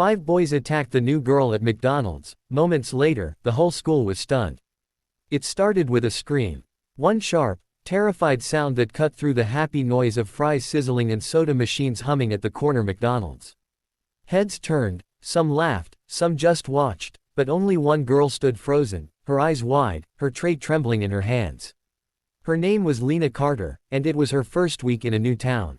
5 boys attacked the new girl at McDonald's. Moments later, the whole school was stunned. It started with a scream. One sharp, terrified sound that cut through the happy noise of fries sizzling and soda machines humming at the corner McDonald's. Heads turned, some laughed, some just watched, but only one girl stood frozen, her eyes wide, her tray trembling in her hands. Her name was Lena Carter, and it was her first week in a new town.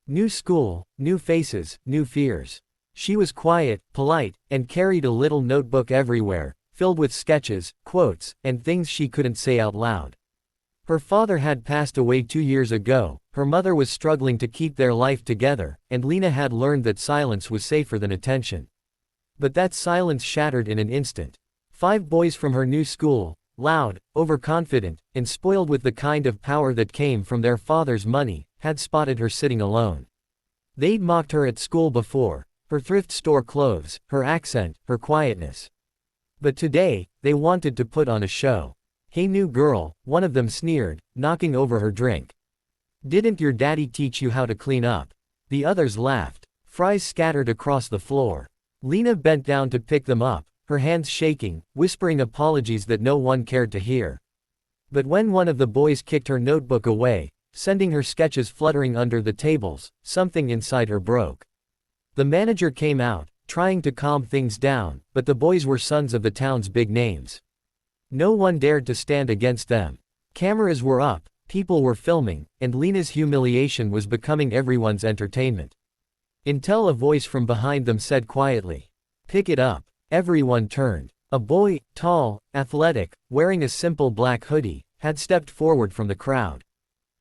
New school, new faces, new fears. She was quiet, polite, and carried a little notebook everywhere, filled with sketches, quotes, and things she couldn't say out loud. Her father had passed away 2 years ago, her mother was struggling to keep their life together, and Lena had learned that silence was safer than attention. But that silence shattered in an instant. 5 boys from her new school, loud, overconfident, and spoiled with the kind of power that came from their father's money, had spotted her sitting alone. They'd mocked her at school before, her thrift store clothes, her accent, her quietness. But today, they wanted to put on a show. "Hey new girl," one of them sneered, knocking over her drink. "Didn't your daddy teach you how to clean up?" The others laughed. Fries scattered across the floor. Lena bent down to pick them up, her hands shaking, whispering apologies that no one cared to hear. But when one of the boys kicked her notebook away, sending her sketches fluttering under the tables, something inside her broke. The manager came out, trying to calm things down, but the boys were sons of the town's big names. No one dared to stand against them. Cameras were up, people were filming, and Lena's humiliation was becoming everyone's entertainment. Until a voice from behind them said quietly, "Pick it up." Everyone turned. A boy, tall, athletic, wearing a simple black hoodie, had stepped forward from the crowd.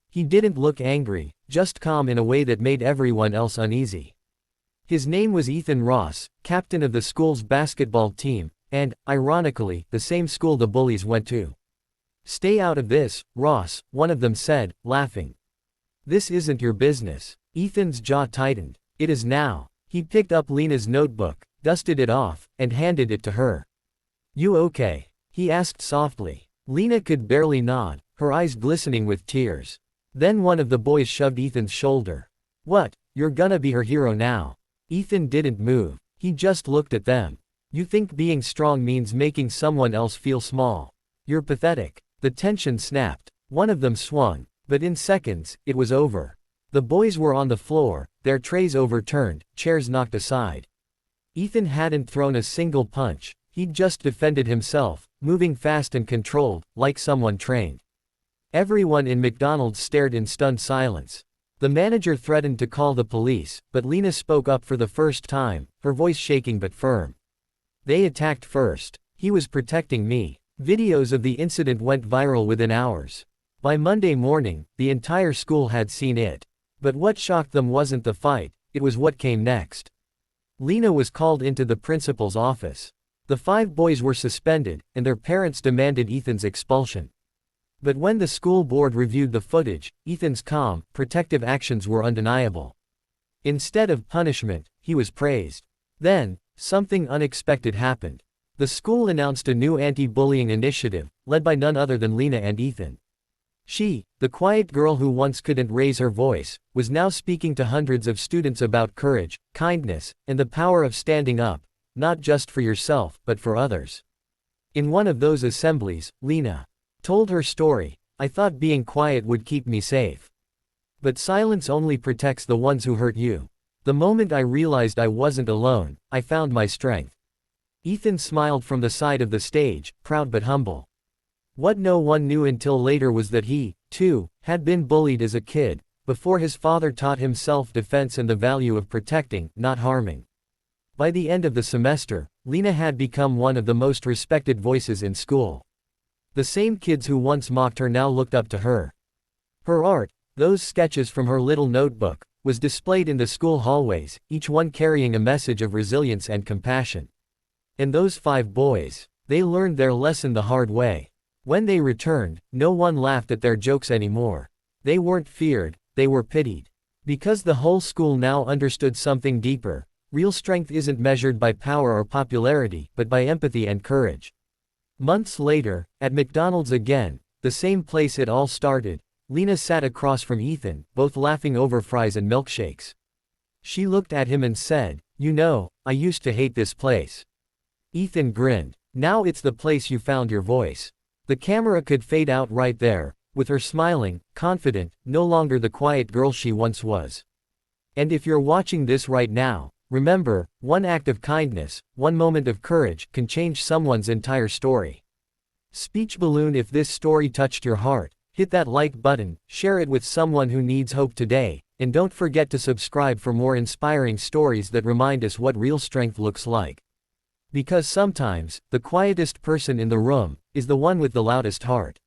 He didn't look angry, just calm in a way that made everyone else uneasy. His name was Ethan Ross, captain of the school's basketball team, and, ironically, the same school the bullies went to. "Stay out of this, Ross," one of them said, laughing. "This isn't your business." Ethan's jaw tightened. "It is now." He picked up Lena's notebook, dusted it off, and handed it to her. "You okay?" he asked softly. Lena could barely nod, her eyes glistening with tears. Then one of the boys shoved Ethan's shoulder. "What, you're gonna be her hero now?" Ethan didn't move. He just looked at them. "You think being strong means making someone else feel small? You're pathetic." The tension snapped. One of them swung, but in seconds, it was over. The boys were on the floor, their trays overturned, chairs knocked aside. Ethan hadn't thrown a single punch, he'd just defended himself, moving fast and controlled, like someone trained. Everyone in McDonald's stared in stunned silence. The manager threatened to call the police, but Lena spoke up for the first time, her voice shaking but firm. "They attacked first. He was protecting me." Videos of the incident went viral within hours. By Monday morning, the entire school had seen it. But what shocked them wasn't the fight, it was what came next. Lena was called into the principal's office. The 5 boys were suspended, and their parents demanded Ethan's expulsion. But when the school board reviewed the footage, Ethan's calm, protective actions were undeniable. Instead of punishment, he was praised. Then, something unexpected happened. The school announced a new anti-bullying initiative, led by none other than Lena and Ethan. She, the quiet girl who once couldn't raise her voice, was now speaking to hundreds of students about courage, kindness, and the power of standing up, not just for yourself, but for others. In one of those assemblies, Lena told her story. "I thought being quiet would keep me safe. But silence only protects the ones who hurt you. The moment I realized I wasn't alone, I found my strength." Ethan smiled from the side of the stage, proud but humble. What no one knew until later was that he, too, had been bullied as a kid, before his father taught him self-defense and the value of protecting, not harming. By the end of the semester, Lena had become one of the most respected voices in school. The same kids who once mocked her now looked up to her. Her art, those sketches from her little notebook, was displayed in the school hallways, each one carrying a message of resilience and compassion. And those 5 boys, they learned their lesson the hard way. When they returned, no one laughed at their jokes anymore. They weren't feared, they were pitied. Because the whole school now understood something deeper. Real strength isn't measured by power or popularity, but by empathy and courage. Months later, at McDonald's again, the same place it all started, Lena sat across from Ethan, both laughing over fries and milkshakes. She looked at him and said, You know, I used to hate this place. Ethan grinned. Now it's the place you found your voice. The camera could fade out right there, with her smiling, confident, no longer the quiet girl she once was. And if you're watching this right now, remember, one act of kindness, one moment of courage, can change someone's entire story. Speech balloon. If this story touched your heart, hit that like button, share it with someone who needs hope today, and don't forget to subscribe for more inspiring stories that remind us what real strength looks like. Because sometimes, the quietest person in the room is the one with the loudest heart.